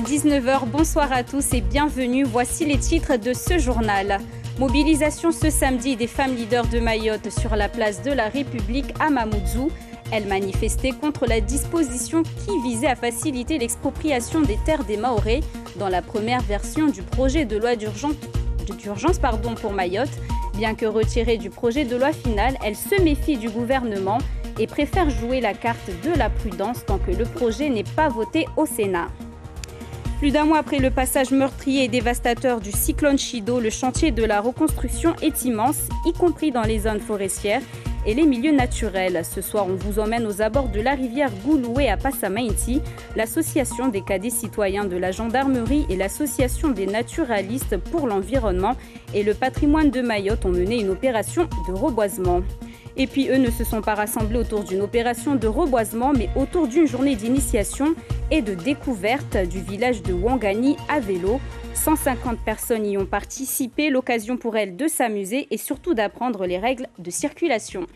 19 h, bonsoir à tous et bienvenue. Voici les titres de ce journal. Mobilisation ce samedi des femmes leaders de Mayotte sur la place de la République à Mamoudzou. Elles manifestaient contre la disposition qui visait à faciliter l'expropriation des terres des Mahorais dans la première version du projet de loi d'urgence pour Mayotte. Bien que retirée du projet de loi final, elles se méfient du gouvernement et préfèrent jouer la carte de la prudence tant que le projet n'est pas voté au Sénat. Plus d'un mois après le passage meurtrier et dévastateur du cyclone Chido, le chantier de la reconstruction est immense, y compris dans les zones forestières et les milieux naturels. Ce soir, on vous emmène aux abords de la rivière Gouloué à Passamainti. L'association des cadets citoyens de la gendarmerie et l'association des naturalistes pour l'environnement et le patrimoine de Mayotte ont mené une opération de reboisement. Et puis eux ne se sont pas rassemblés autour d'une opération de reboisement, mais autour d'une journée d'initiation et de découverte du village de Wangani à vélo. 150 personnes y ont participé, l'occasion pour elles de s'amuser et surtout d'apprendre les règles de circulation.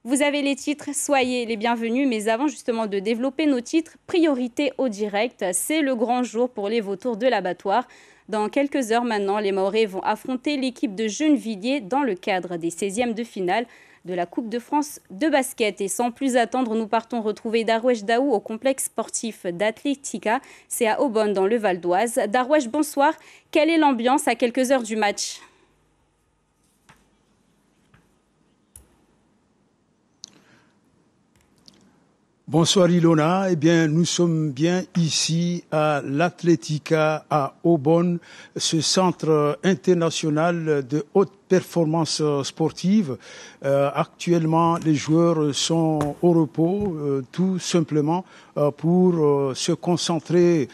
Vous avez les titres, soyez les bienvenus, mais avant justement de développer nos titres, priorité au direct, c'est le grand jour pour les vautours de l'abattoir. Dans quelques heures maintenant, les Mahorais vont affronter l'équipe de Gennevilliers dans le cadre des 16e de finale de la Coupe de France de basket. Et sans plus attendre, nous partons retrouver Darwesh Daou au complexe sportif d'Athletica. C'est à Aubonne dans le Val d'Oise. Darwesh, bonsoir. Quelle est l'ambiance à quelques heures du match ? Bonsoir Ilona, eh bien nous sommes bien ici à l'Athletica à Aubonne, ce centre international de haute performance sportive. Actuellement, les joueurs sont au repos, tout simplement pour se concentrer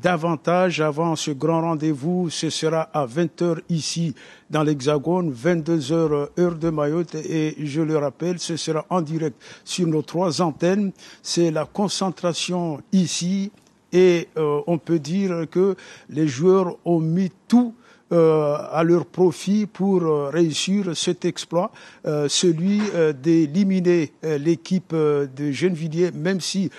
davantage avant ce grand rendez-vous. Ce sera à 20h ici dans l'Hexagone, 22h heure de Mayotte, et je le rappelle, ce sera en direct sur nos 3 antennes. C'est la concentration ici et on peut dire que les joueurs ont mis tout à leur profit pour réussir cet exploit, celui d'éliminer l'équipe de Gennevilliers, même si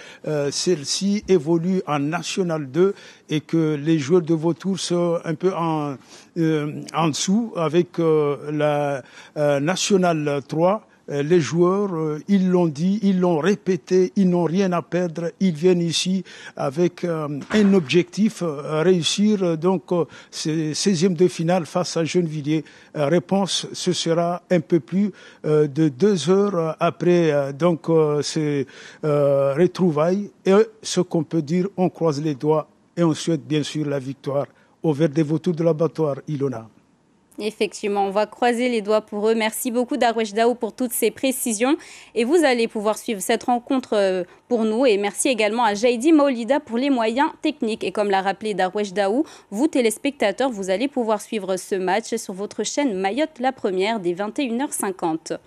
celle-ci évolue en National 2 et que les joueurs de Vautours sont un peu en dessous avec la National 3. Les joueurs, ils l'ont dit, ils l'ont répété, ils n'ont rien à perdre. Ils viennent ici avec un objectif, réussir donc ces 16e de finale face à Gennevilliers. Réponse, ce sera un peu plus de 2 heures après donc ces retrouvailles. Et ce qu'on peut dire, on croise les doigts et on souhaite bien sûr la victoire au Vert des Vautours de l'abattoir, Ilona. Effectivement, on va croiser les doigts pour eux. Merci beaucoup Darwesh Daou pour toutes ces précisions. Et vous allez pouvoir suivre cette rencontre pour nous. Et merci également à Jaidi Maolida pour les moyens techniques. Et comme l'a rappelé Darwesh Daou, vous téléspectateurs, vous allez pouvoir suivre ce match sur votre chaîne Mayotte la Première dès 21h50.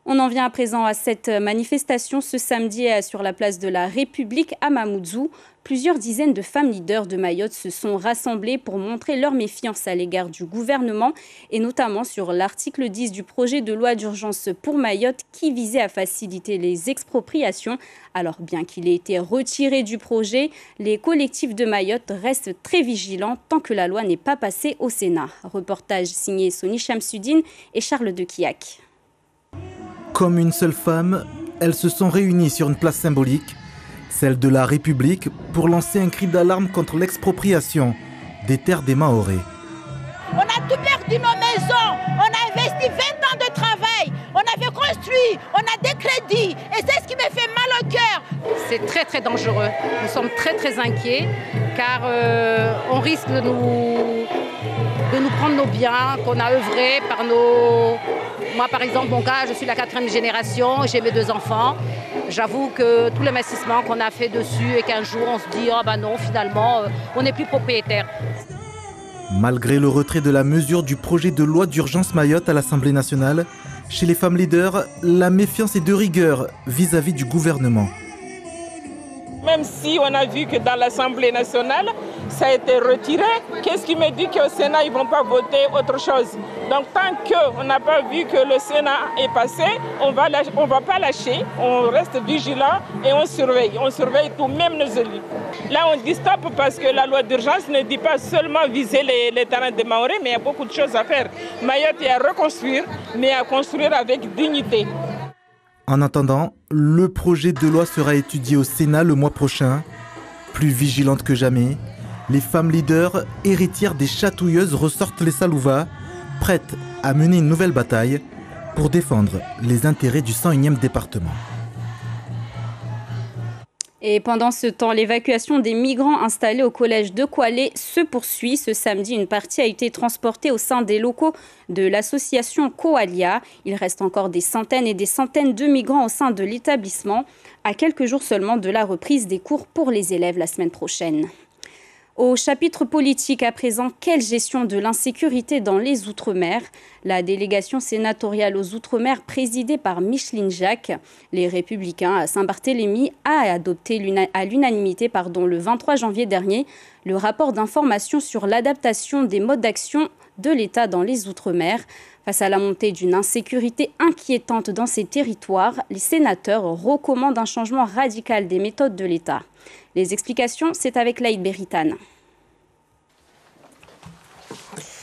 On en vient à présent à cette manifestation ce samedi sur la place de la République à Mamoudzou. Plusieurs dizaines de femmes leaders de Mayotte se sont rassemblées pour montrer leur méfiance à l'égard du gouvernement et notamment sur l'article 10 du projet de loi d'urgence pour Mayotte qui visait à faciliter les expropriations. Alors bien qu'il ait été retiré du projet, les collectifs de Mayotte restent très vigilants tant que la loi n'est pas passée au Sénat. Reportage signé Sony Chamsudine et Charles de Kiak. Comme une seule femme, elles se sont réunies sur une place symbolique, celle de la République, pour lancer un cri d'alarme contre l'expropriation des terres des Mahorais. On a tout perdu nos maisons, on a investi 20 ans de travail, on avait construit, on a des crédits et c'est ce qui me fait mal au cœur. C'est très très dangereux, nous sommes très très inquiets car on risque de nous prendre nos biens qu'on a œuvrés par nos... Moi, par exemple, mon cas, je suis la 4e génération, j'ai mes 2 enfants. J'avoue que tout l'investissement qu'on a fait dessus et qu'un jour, on se dit « Ah ben non, finalement, on n'est plus propriétaire ». Malgré le retrait de la mesure du projet de loi d'urgence Mayotte à l'Assemblée nationale, chez les femmes leaders, la méfiance est de rigueur vis-à-vis du gouvernement. Même si on a vu que dans l'Assemblée nationale, ça a été retiré. Qu'est-ce qui me dit qu'au Sénat, ils ne vont pas voter autre chose? Donc tant qu'on n'a pas vu que le Sénat est passé, on ne va pas lâcher, on reste vigilant et on surveille tout, même nos élus. Là, on dit stop parce que la loi d'urgence ne dit pas seulement viser les terrains de Maoré, mais il y a beaucoup de choses à faire. Mayotte est à reconstruire, mais à construire avec dignité. En attendant, le projet de loi sera étudié au Sénat le mois prochain. Plus vigilantes que jamais, les femmes leaders, héritières des chatouilleuses, ressortent les Salouva, prêtes à mener une nouvelle bataille pour défendre les intérêts du 101e département. Et pendant ce temps, l'évacuation des migrants installés au collège de Kwalé se poursuit. Ce samedi, une partie a été transportée au sein des locaux de l'association Koalia. Il reste encore des centaines et des centaines de migrants au sein de l'établissement, à quelques jours seulement de la reprise des cours pour les élèves la semaine prochaine. Au chapitre politique à présent, quelle gestion de l'insécurité dans les Outre-mer? La délégation sénatoriale aux Outre-mer présidée par Micheline Jacques, les Républicains à Saint-Barthélemy, a adopté à l'unanimité le 23 janvier dernier le rapport d'information sur l'adaptation des modes d'action de l'État dans les Outre-mer. Face à la montée d'une insécurité inquiétante dans ces territoires, les sénateurs recommandent un changement radical des méthodes de l'État. Les explications, c'est avec Laïd Beritane.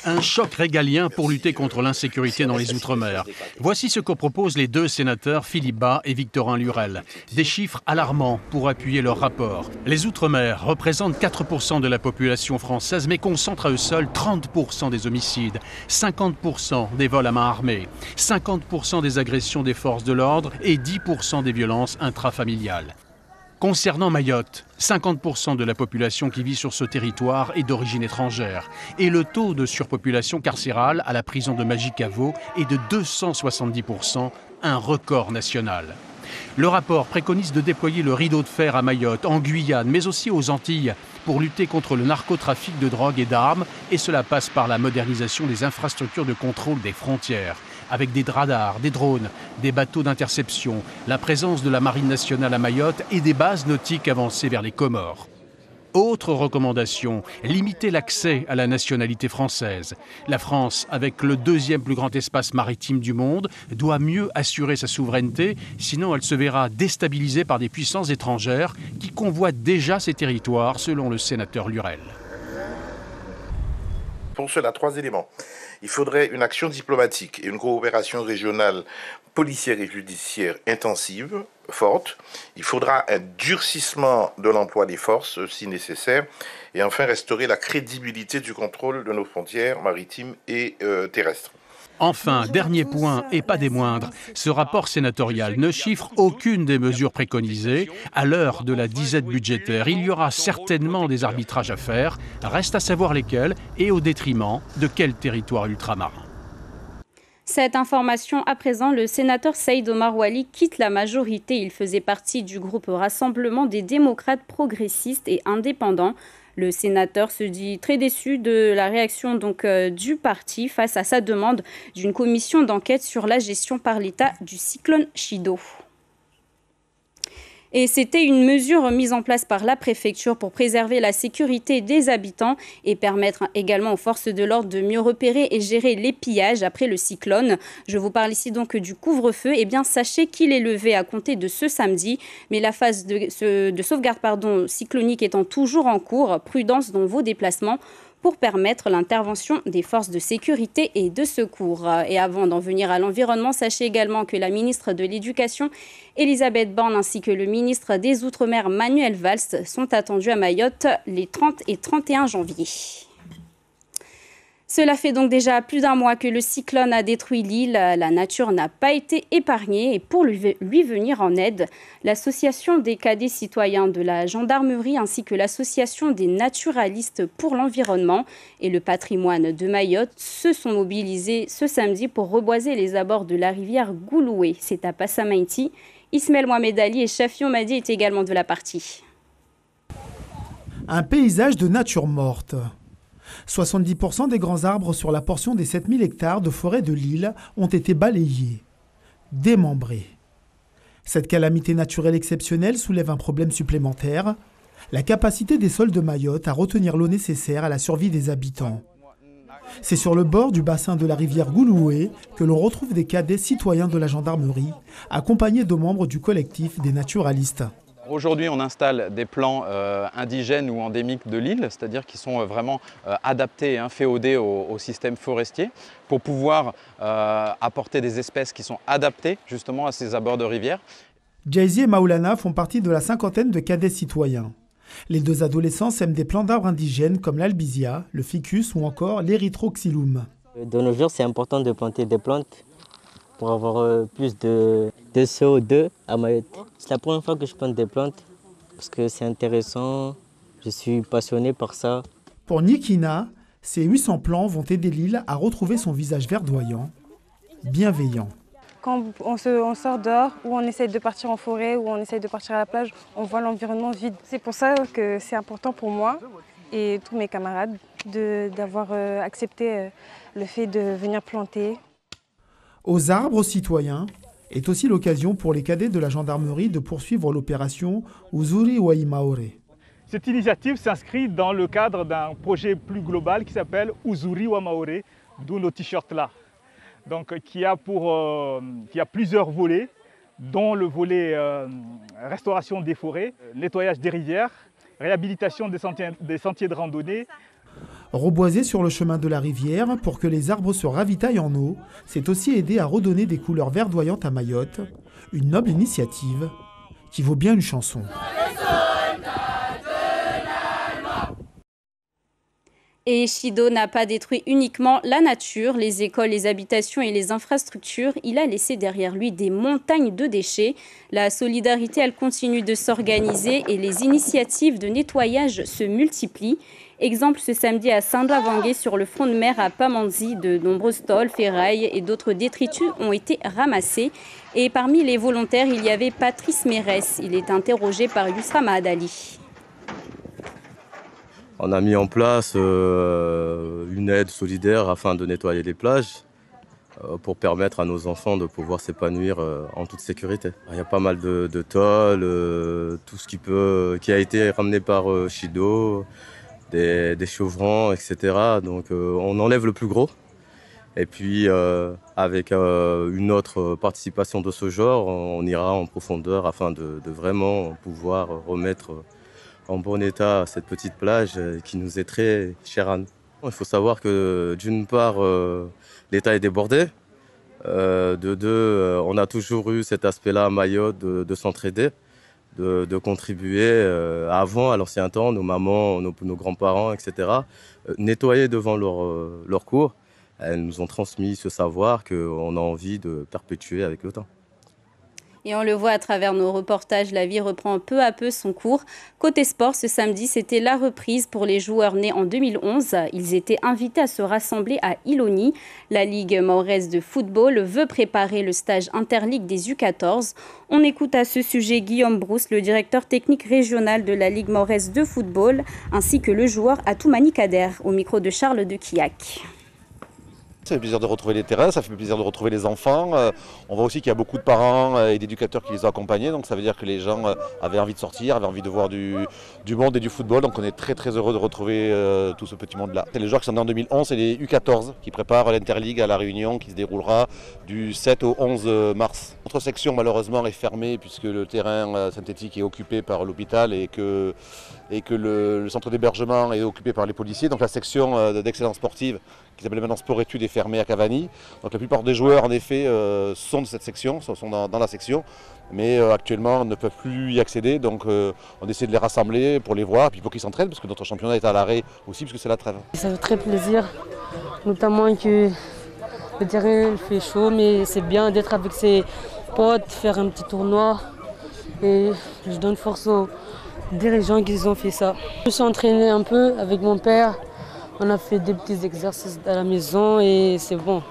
Un choc régalien pour lutter contre l'insécurité dans les Outre-mer. Voici ce que proposent les deux sénateurs Philippe Bas et Victorin Lurel. Des chiffres alarmants pour appuyer leur rapport. Les Outre-mer représentent 4% de la population française, mais concentrent à eux seuls 30% des homicides, 50% des vols à main armée, 50% des agressions des forces de l'ordre et 10% des violences intrafamiliales. Concernant Mayotte, 50% de la population qui vit sur ce territoire est d'origine étrangère et le taux de surpopulation carcérale à la prison de Magicavo est de 270%, un record national. Le rapport préconise de déployer le rideau de fer à Mayotte, en Guyane, mais aussi aux Antilles, pour lutter contre le narcotrafic de drogue et d'armes, et cela passe par la modernisation des infrastructures de contrôle des frontières, avec des radars, des drones, des bateaux d'interception, la présence de la Marine nationale à Mayotte et des bases nautiques avancées vers les Comores. Autre recommandation, limiter l'accès à la nationalité française. La France, avec le deuxième plus grand espace maritime du monde, doit mieux assurer sa souveraineté, sinon elle se verra déstabilisée par des puissances étrangères qui convoitent déjà ces territoires, selon le sénateur Lurel. Pour cela, 3 éléments. Il faudrait une action diplomatique et une coopération régionale policière et judiciaire intensive, forte. Il faudra un durcissement de l'emploi des forces, si nécessaire. Et enfin, restaurer la crédibilité du contrôle de nos frontières maritimes et terrestres. Enfin, dernier point, et pas des moindres, ce rapport sénatorial ne chiffre aucune des mesures préconisées. À l'heure de la disette budgétaire, il y aura certainement des arbitrages à faire. Reste à savoir lesquels et au détriment de quel territoire ultramarin. Cette information, à présent, le sénateur Saïd Omar Wali quitte la majorité. Il faisait partie du groupe Rassemblement des démocrates progressistes et indépendants. Le sénateur se dit très déçu de la réaction du parti face à sa demande d'une commission d'enquête sur la gestion par l'État du cyclone Chido. Et c'était une mesure mise en place par la préfecture pour préserver la sécurité des habitants et permettre également aux forces de l'ordre de mieux repérer et gérer les pillages après le cyclone. Je vous parle ici donc du couvre-feu. Eh bien, sachez qu'il est levé à compter de ce samedi, mais la phase de sauvegarde cyclonique étant toujours en cours, prudence dans vos déplacements pour permettre l'intervention des forces de sécurité et de secours. Et avant d'en venir à l'environnement, sachez également que la ministre de l'Éducation, Elisabeth Borne, ainsi que le ministre des Outre-mer, Manuel Valls, sont attendus à Mayotte les 30 et 31 janvier. Cela fait donc déjà plus d'un mois que le cyclone a détruit l'île. La nature n'a pas été épargnée et pour lui venir en aide, l'association des cadets citoyens de la gendarmerie ainsi que l'association des naturalistes pour l'environnement et le patrimoine de Mayotte se sont mobilisés ce samedi pour reboiser les abords de la rivière Gouloué. C'est à Passamainti. Ismaël Mohamed Ali et Chafion Madi étaient également de la partie. Un paysage de nature morte. 70% des grands arbres sur la portion des 7000 hectares de forêt de l'île ont été balayés, démembrés. Cette calamité naturelle exceptionnelle soulève un problème supplémentaire, la capacité des sols de Mayotte à retenir l'eau nécessaire à la survie des habitants. C'est sur le bord du bassin de la rivière Gouloué que l'on retrouve des cadets citoyens de la gendarmerie, accompagnés de membres du collectif des naturalistes. Aujourd'hui, on installe des plants indigènes ou endémiques de l'île, c'est-à-dire qui sont vraiment adaptés et inféodés au système forestier pour pouvoir apporter des espèces qui sont adaptées justement à ces abords de rivière. Jayzi et Maoulana font partie de la cinquantaine de cadets citoyens. Les deux adolescents sèment des plants d'arbres indigènes comme l'albizia, le ficus ou encore l'érythroxylum. De nos jours, c'est important de planter des plantes pour avoir plus de CO2 à Mayotte. C'est la première fois que je plante des plantes parce que c'est intéressant, je suis passionné par ça. Pour Nikina, ces 800 plants vont aider l'île à retrouver son visage verdoyant, bienveillant. Quand on sort dehors ou on essaye de partir en forêt ou on essaye de partir à la plage, on voit l'environnement vide. C'est pour ça que c'est important pour moi et tous mes camarades d'avoir accepté le fait de venir planter. Aux arbres citoyens est aussi l'occasion pour les cadets de la gendarmerie de poursuivre l'opération Uzuri Waimaore. Cette initiative s'inscrit dans le cadre d'un projet plus global qui s'appelle Uzuri Waimaore, d'où nos t-shirts là. Donc, qui a plusieurs volets, dont le volet restauration des forêts, nettoyage des rivières, réhabilitation des sentiers de randonnée. Reboiser sur le chemin de la rivière pour que les arbres se ravitaillent en eau, c'est aussi aider à redonner des couleurs verdoyantes à Mayotte, une noble initiative qui vaut bien une chanson. Et Shido n'a pas détruit uniquement la nature, les écoles, les habitations et les infrastructures. Il a laissé derrière lui des montagnes de déchets. La solidarité, elle continue de s'organiser et les initiatives de nettoyage se multiplient. Exemple ce samedi à Saint-Lavangué sur le front de mer à Pamanzi, de nombreux stalls, ferrailles et d'autres détritus ont été ramassés. Et parmi les volontaires, il y avait Patrice Mérès. Il est interrogé par Yousra Mahadali. On a mis en place une aide solidaire afin de nettoyer les plages pour permettre à nos enfants de pouvoir s'épanouir en toute sécurité. Il y a pas mal de tôles, tout ce qui a été ramené par Shido, des chevrons, etc. Donc on enlève le plus gros. Et puis avec une autre participation de ce genre, on ira en profondeur afin de vraiment pouvoir remettre en bon état cette petite plage qui nous est très chère à nous. Il faut savoir que d'une part, l'État est débordé. De deux, on a toujours eu cet aspect-là à Mayotte de s'entraider, de contribuer. Avant, à l'ancien temps, nos mamans, nos grands-parents, etc., nettoyaient devant leur cour. Elles nous ont transmis ce savoir qu'on a envie de perpétuer avec le temps. Et on le voit à travers nos reportages, la vie reprend peu à peu son cours. Côté sport, ce samedi, c'était la reprise pour les joueurs nés en 2011. Ils étaient invités à se rassembler à Iloni. La Ligue mahoraise de football veut préparer le stage interligue des U14. On écoute à ce sujet Guillaume Brousse, le directeur technique régional de la Ligue mahoraise de football, ainsi que le joueur Atoumani Kader, au micro de Charles de Quillac. Ça fait plaisir de retrouver les terrains, ça fait plaisir de retrouver les enfants. On voit aussi qu'il y a beaucoup de parents et d'éducateurs qui les ont accompagnés, donc ça veut dire que les gens avaient envie de sortir, avaient envie de voir du monde et du football. Donc on est très très heureux de retrouver tout ce petit monde-là. Les joueurs qui sont nés en 2011, c'est les U14 qui préparent l'Interligue à La Réunion qui se déroulera du 7 au 11 mars. Notre section malheureusement est fermée puisque le terrain synthétique est occupé par l'hôpital et que le centre d'hébergement est occupé par les policiers. Donc la section d'excellence sportive qui s'appelle maintenant Sport Études est fermée à Cavani. Donc la plupart des joueurs en effet sont de cette section, sont dans la section, mais actuellement ne peuvent plus y accéder. Donc on essaie de les rassembler pour les voir et puis pour qu'ils s'entraînent parce que notre championnat est à l'arrêt aussi parce que c'est la trêve. Ça fait très plaisir, notamment que le terrain fait chaud, mais c'est bien d'être avec ses potes, faire un petit tournoi et je donne force aux dirigeants qui ont fait ça. Je me suis entraîné un peu avec mon père. On a fait des petits exercices à la maison et c'est bon.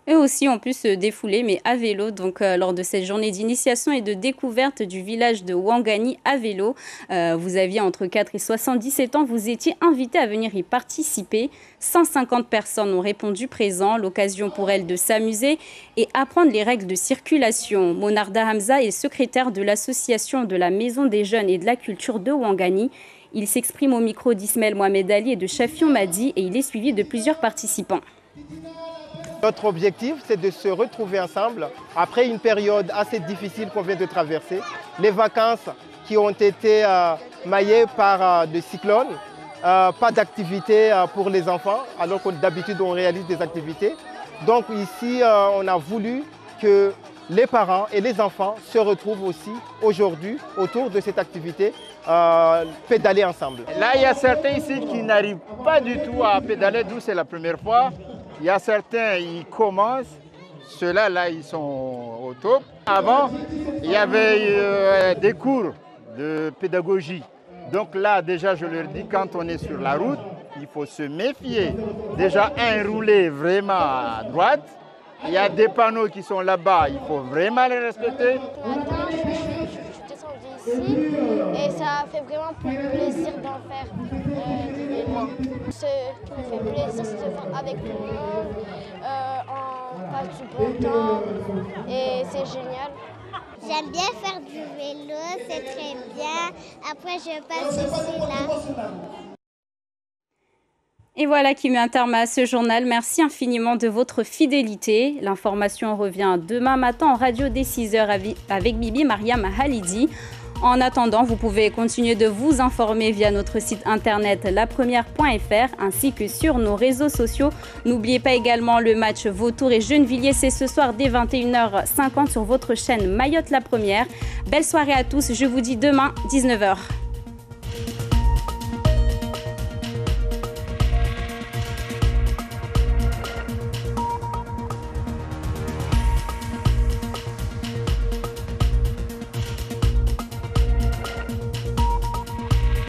Eux aussi ont pu se défouler, mais à vélo, donc lors de cette journée d'initiation et de découverte du village de Ouangani à vélo. Vous aviez entre 4 et 77 ans, vous étiez invité à venir y participer. 150 personnes ont répondu présent, l'occasion pour elles de s'amuser et apprendre les règles de circulation. Monarda Hamza est secrétaire de l'association de la Maison des Jeunes et de la Culture de Ouangani. Il s'exprime au micro d'Ismaël Mohamed Ali et de Chafion Madi et il est suivi de plusieurs participants. Notre objectif, c'est de se retrouver ensemble après une période assez difficile qu'on vient de traverser. Les vacances qui ont été maillées par des cyclones, pas d'activité pour les enfants, alors que d'habitude on réalise des activités. Donc ici, on a voulu que les parents et les enfants se retrouvent aussi aujourd'hui autour de cette activité, pédaler ensemble. Là, il y a certains ici qui n'arrivent pas du tout à pédaler, d'où c'est la première fois. Il y a certains, ils commencent, ceux-là, là, ils sont au top. Avant, il y avait des cours de pédagogie. Donc là, déjà, je leur dis, quand on est sur la route, il faut se méfier. Déjà, rouler vraiment à droite. Il y a des panneaux qui sont là-bas, il faut vraiment les respecter. Et ça fait vraiment plaisir d'en faire du vélo. Ce qui me fait plaisir, c'est de faire avec tout le monde, on passe du bon temps et c'est génial. J'aime bien faire du vélo, c'est très bien. Après, je passe ici, là. Et voilà qui met un terme à ce journal. Merci infiniment de votre fidélité. L'information revient demain matin en radio dès 6h avec Bibi Mariam Halidi. En attendant, vous pouvez continuer de vous informer via notre site internet lapremière.fr ainsi que sur nos réseaux sociaux. N'oubliez pas également le match Vautour et Gennevilliers, c'est ce soir dès 21h50 sur votre chaîne Mayotte La Première. Belle soirée à tous, je vous dis demain 19h.